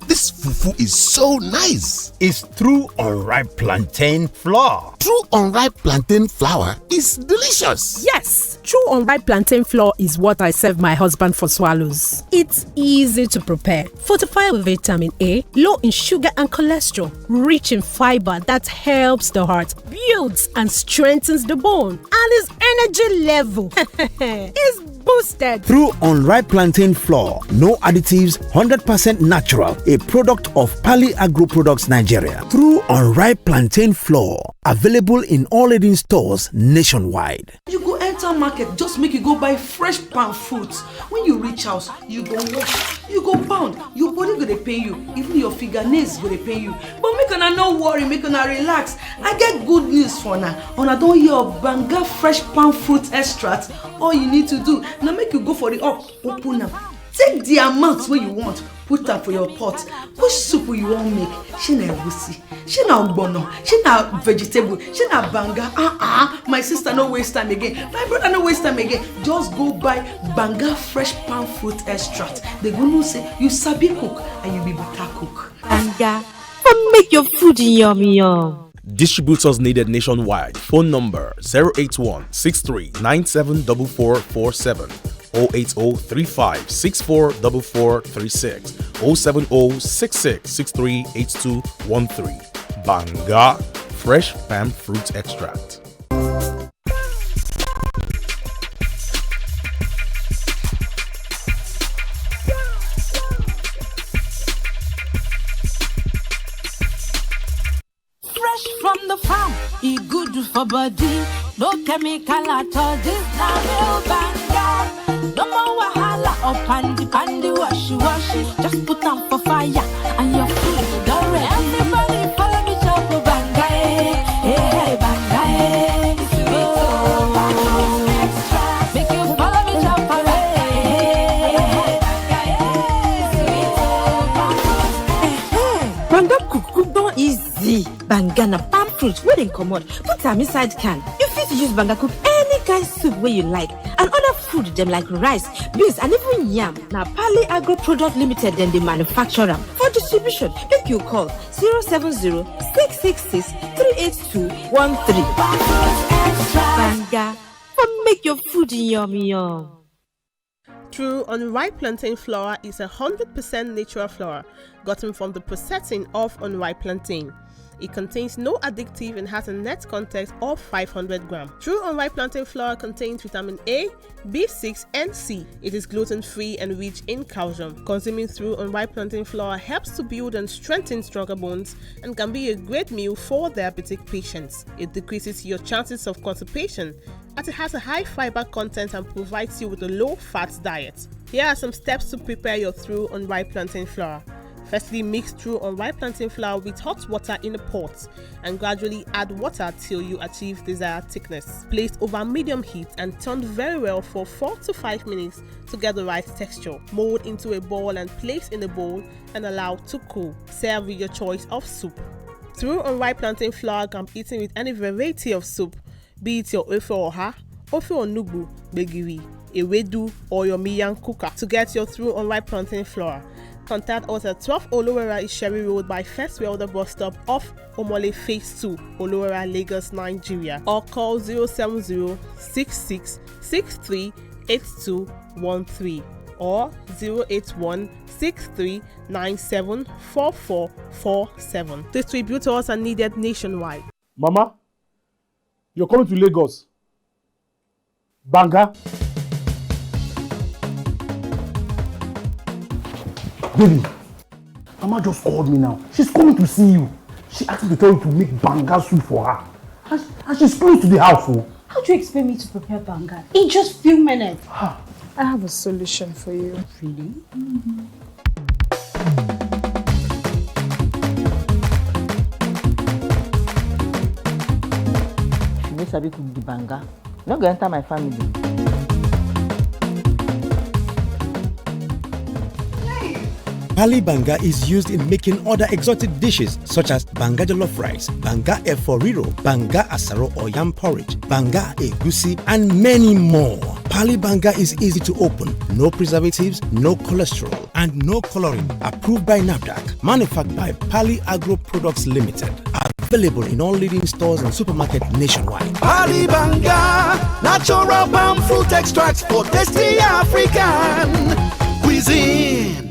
This fufu is so nice. It's true unripe plantain flour. True unripe plantain flour is delicious. Yes, true unripe plantain flour is what I serve my husband for swallows. It's easy to prepare, fortified with vitamin A, low in sugar and cholesterol, rich in fiber that helps the heart, builds and strengthens the bone, and his energy level is boosted. Through unripe plantain flour, no additives, 100% natural, a product of Pali Agro Products Nigeria. Through unripe plantain flour, available in all leading stores nationwide. You go enter market, just make you go buy fresh palm fruits. When you reach house, you go wash, you go pound, your body go dey pain you, even your fingernails go dey pain you. But make una no worry, make una relax. I get good news for una. Una don hear of Banga fresh palm fruit extract. All you need to do na make you go for the open am. Take the amount wey you want, put am for your pot. Which soup you wan make? Shey na egusi, shey na ogbono, shey na vegetable, shey na banga. My sister no waste time again. My brother no waste time again. Just go buy Banga fresh palm fruit extract. They go know say you sabi cook and you be better cook. Banga, make your food yummy yum. Distributors needed nationwide. Phone number 081-6397-4447, 080-3564-4436, 070-6663-8213. Banga Fresh Palm Fruit Extract. From the farm, e good for body. No chemical at all. This na real Banga. No more wahala or pandy washy. Just put them for fire and your food done ready. Everybody follow me chop Banga, hey Banga, extra. Make you follow me chop Banga, Banga cook don easy. Banga na palm fruit wey dem comot, put am inside can. You fit use Banga cook any kind soup wey you like, and other food dem like rice, beans and even yam. Na Pali Agro Product Limited dem dey manufacture am. For distribution, make you call 070-666-38213. Banga, make your food yummy yum. True unripe plantain flour is 100% natural flour gotten from the processing of unripe plantain. It contains no addictive and has a net content of 500 grams. True unripe plantain flour contains vitamin A, B6 and C. It is gluten-free and rich in calcium. Consuming True unripe plantain flour helps to build and strengthen stronger bones and can be a great meal for diabetic patients. It decreases your chances of constipation as it has a high fiber content and provides you with a low-fat diet. Here are some steps to prepare your True unripe plantain flour. Firstly, mix True unripe plantain flour with hot water in a pot and gradually add water till you achieve desired thickness. Place over medium heat and turn very well for 4 to 5 minutes to get the right texture. Mold into a ball and place in a bowl and allow to cool. Serve with your choice of soup. True unripe plantain flour can be eaten with any variety of soup, be it your ofe oha, ofe onugbu, begiri, ewedu, or your miyan kuka. To get your True unripe plantain flour, contact us at 12 Olowera Isheri Road by First Welder Bus Stop off Omole Phase 2, Olowera, Lagos, Nigeria, or call 070-6663-8213 or 081-6397-4447. Distributors are needed nationwide. Mama, You're coming to Lagos. Banga. Baby, Mama just called me now. She's coming to see you. She asked me to tell you to make banga soup for her. And she's close to the house. Oh. How do you expect me to prepare banga in just few minutes? I have a solution for you. Really? Mm-hmm. She makes a bit cook the banga. Not going to enter my family. Pali banga is used in making other exotic dishes such as banga jollof rice, banga efo riro, banga asaro or yam porridge, banga egusi, and many more. Pali banga is easy to open, no preservatives, no cholesterol, and no coloring. Approved by NAFDAC, manufactured by Pali Agro Products Limited. Available in all leading stores and supermarkets nationwide. Pali banga, natural palm fruit extracts for tasty African cuisine.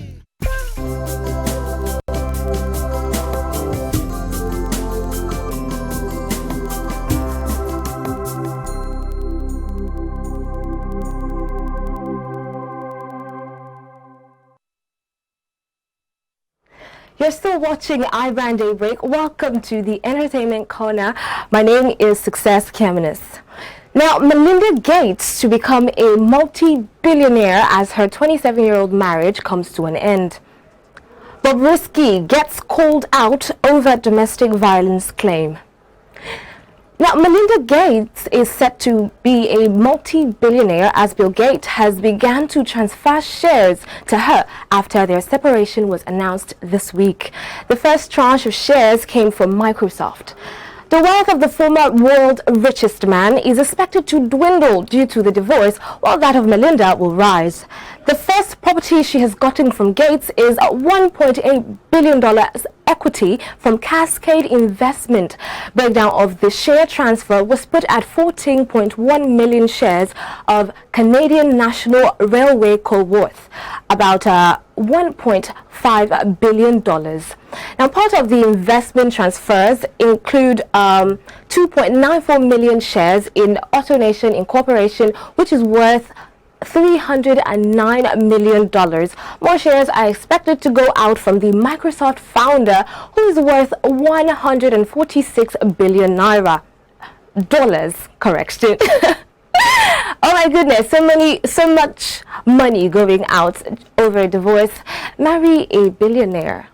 You're still watching iBrand Daybreak. Welcome to the Entertainment Corner. My name is Success Kamenis. Now, Melinda Gates to become a multi-billionaire as her 27-year-old marriage comes to an end. Bobrisky gets called out over domestic violence claim. Now, Melinda Gates is set to be a multi-billionaire as Bill Gates has begun to transfer shares to her after their separation was announced this week. The first tranche of shares came from Microsoft. The wealth of the former world's richest man is expected to dwindle due to the divorce, while that of Melinda will rise. The first property she has gotten from Gates is $1.8 billion equity from Cascade Investment. Breakdown of the share transfer was put at 14.1 million shares of Canadian National Railway co-worth, about $1.5 billion. Now, part of the investment transfers include 2.94 million shares in AutoNation Incorporation, which is worth $309 million. More shares are expected to go out from the Microsoft founder, who is worth 146 billion naira. Dollars, correction. Oh my goodness, so much money going out over a divorce. Marry a billionaire.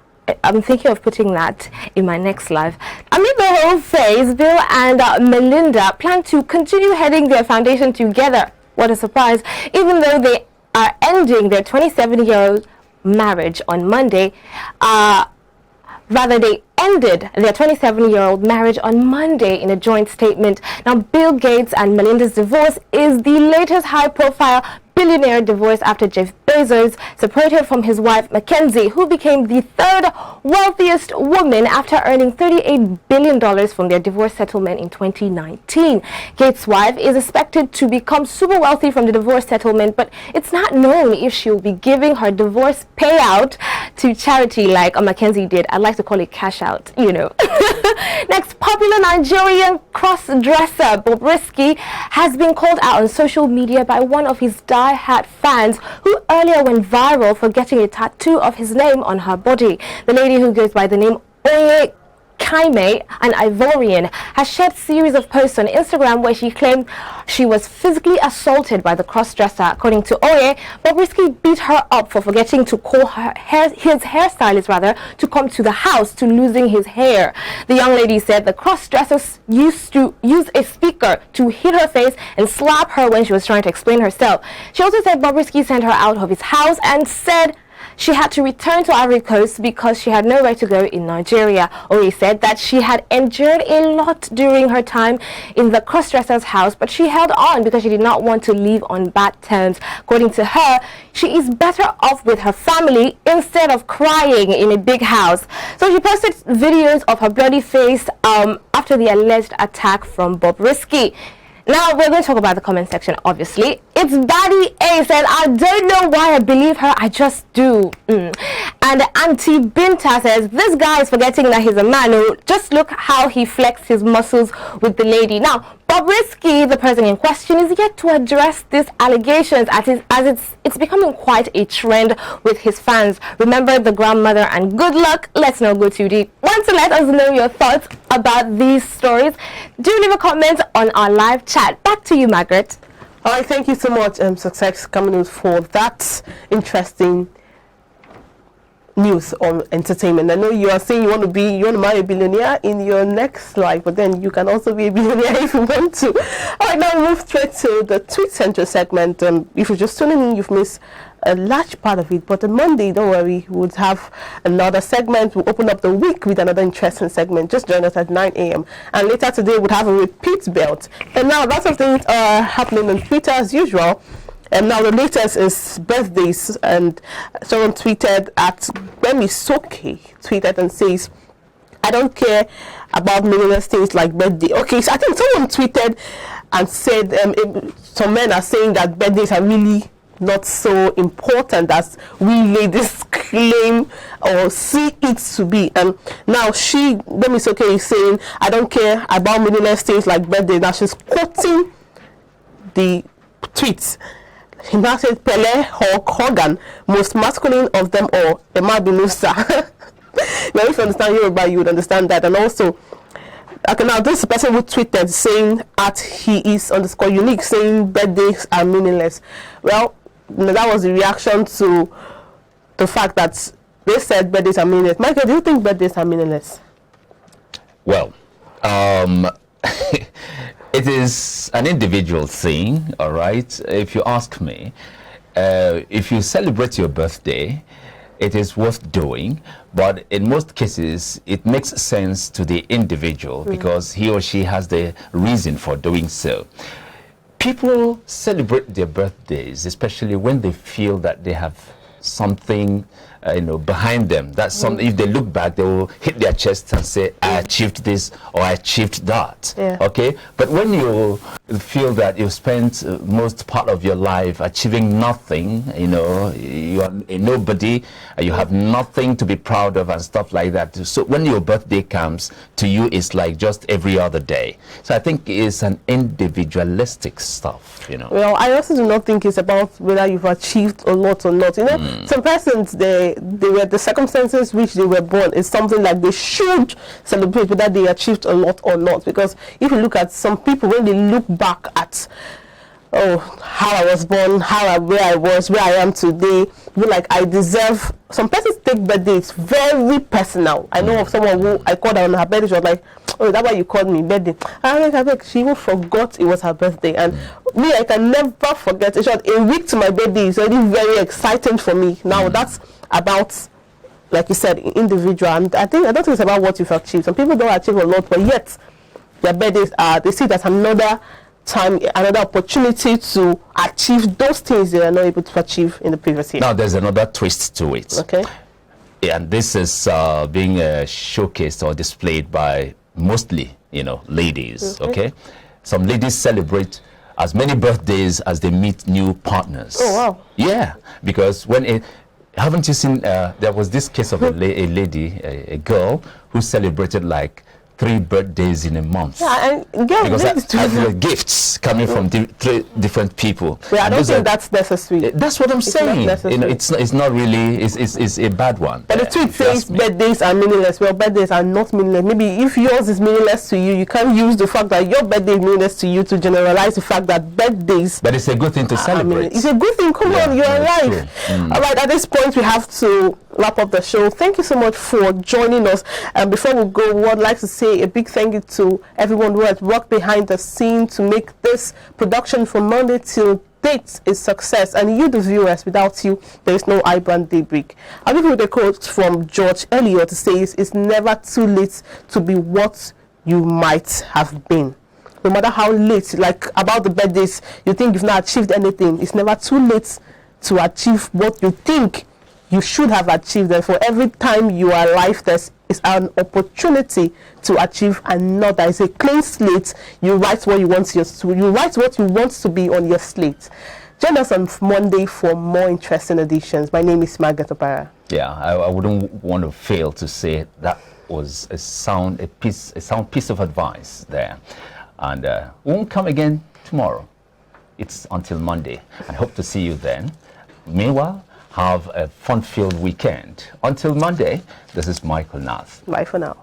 I'm thinking of putting that in my next live. Amid the whole phase, Bill and Melinda plan to continue heading their foundation together. What a surprise. Even though they are ending their 27-year-old marriage on Monday, they ended their 27-year-old marriage on Monday in a joint statement. Now, Bill Gates and Melinda's divorce is the latest high-profile billionaire divorce after Jeff Bezos separated from his wife Mackenzie, who became the third wealthiest woman after earning $38 billion from their divorce settlement in 2019. Gates' wife is expected to become super wealthy from the divorce settlement, but it's not known if she'll be giving her divorce payout to charity like Mackenzie did. I like to call it cash out, you know. Next, popular Nigerian cross-dresser Bobrisky has been called out on social media by one of his die-hard fans who earlier went viral for getting a tattoo of his name on her body. The lady, who goes by the name Oye Kaime, an Ivorian, has shared a series of posts on Instagram where she claimed she was physically assaulted by the cross-dresser. According to Oye, Bobrisky beat her up for forgetting to call his hairstylist to come to the house to losing his hair. The young lady said the cross-dresser used to use a speaker to hit her face and slap her when she was trying to explain herself. She also said Bobrisky sent her out of his house and said she had to return to Ivory Coast because she had nowhere to go in Nigeria. Oye said that she had endured a lot during her time in the crossdresser's house, but she held on because she did not want to leave on bad terms. According to her, she is better off with her family instead of crying in a big house. So she posted videos of her bloody face after the alleged attack from Bobrisky. Now, we're going to talk about the comment section, obviously. It's Baddie A said, I don't know why I believe her, I just do. And Auntie Binta says, this guy is forgetting that he's a man. Oh, just look how he flexed his muscles with the lady. Now, Bobrisky, the person in question, is yet to address these allegations as it's becoming quite a trend with his fans. Remember the grandmother and good luck. Let's not go too deep. Want to let us know your thoughts about these stories? Do leave a comment on our live chat. Back to you, Margaret. All right, thank you so much, Success Coming for that interesting news on entertainment. I know you are saying you want to marry a billionaire in your next life, but then you can also be a billionaire if you want to. All right, now move straight to the Tweet Central segment. If you're just tuning in, you've missed a large part of it, but on Monday, don't worry, we'll have another segment. We'll open up the week with another interesting segment. Just join us at 9 a.m. and later today we'll have a repeat belt. And now lots of things are happening on Twitter as usual. And now the latest is birthdays, and someone tweeted at Bemi Soke tweeted and says, I don't care about meaningless things like birthday. Okay, so I think someone tweeted and said some men are saying that birthdays are really not so important as we ladies claim or see it to be. And now Bemi Soke is saying, I don't care about meaningless things like birthday. Now she's quoting the tweets. He now said, Pele, Hulk Hogan, most masculine of them all, Emma Binusa. Now, if you understand Yoruba, you would understand that. And also, okay, now this person who tweeted saying he is _unique, saying birthdays are meaningless. Well, that was the reaction to the fact that they said birthdays are meaningless. Michael, do you think birthdays are meaningless? Well, it is an individual thing, all right? If you ask me, if you celebrate your birthday, it is worth doing, but in most cases, it makes sense to the individual because he or she has the reason for doing so. People celebrate their birthdays, especially when they feel that they have something behind them. That's something. If they look back, they will hit their chest and say, I achieved this or I achieved that. Okay, but when you feel that you spent most part of your life achieving nothing, you are a nobody, you have nothing to be proud of and stuff like that. So when your birthday comes, to you it's like just every other day. So I think it's an individualistic stuff, Well, I also do not think it's about whether you've achieved a lot or not. Some persons, the circumstances which they were born is something like they should celebrate whether they achieved a lot or not. Because if you look at some people, when they look back at how I was born, where I was, where I am today, feel like I deserve. Some persons take birthdays very personal. I know of someone who I called her on her birthday. She was like, oh, that's why you called me birthday. I think she even forgot it was her birthday. And me, I can never forget. It's just a week to my birthday is already very exciting for me. Now that's about, like you said, individual. And I don't think it's about what you've achieved. Some people don't achieve a lot, but yet their birthdays they see it as another time, another opportunity to achieve those things they are not able to achieve in the previous year. Now there's another twist to it. Okay. And this is being showcased or displayed by mostly, ladies. Okay. Some ladies celebrate as many birthdays as they meet new partners. Oh wow. Yeah, because haven't you seen? There was this case of a lady, a girl who celebrated like 3 birthdays in a month. Yeah, and because had gifts coming from 3 different people. Yeah, I don't think that's necessary. That's what I'm saying. It's not really. It's a bad one. But the tweet says birthdays are meaningless. Well, birthdays are not meaningless. Maybe if yours is meaningless to you, you can't use the fact that your birthday is meaningless to you to generalize the fact that birthdays. But it's a good thing to celebrate. It's a good thing. Come on, you're alive. All right. At this point, we have to wrap up the show. Thank you so much for joining us. And before we go, we would like to say a big thank you to everyone who has worked behind the scene to make this production from Monday till date a success. And you, the viewers, without you, there is no iBrand Daybreak. I'll give you the quote from George Eliot. It says, it's never too late to be what you might have been. No matter how late, like about the birthdays, you think you've not achieved anything, it's never too late to achieve what you think you should have achieved. And for every time you are alive, there's an opportunity to achieve another. It's a clean slate. You write what you want what you want to be on your slate. Join us on Monday for more interesting editions. My name is Margaret Opara. Yeah, I wouldn't want to fail to say that was a sound piece of advice there. And we won't come again tomorrow. It's until Monday. I hope to see you then. Meanwhile, have a fun-filled weekend. Until Monday, this is Michael Nath. Bye for now.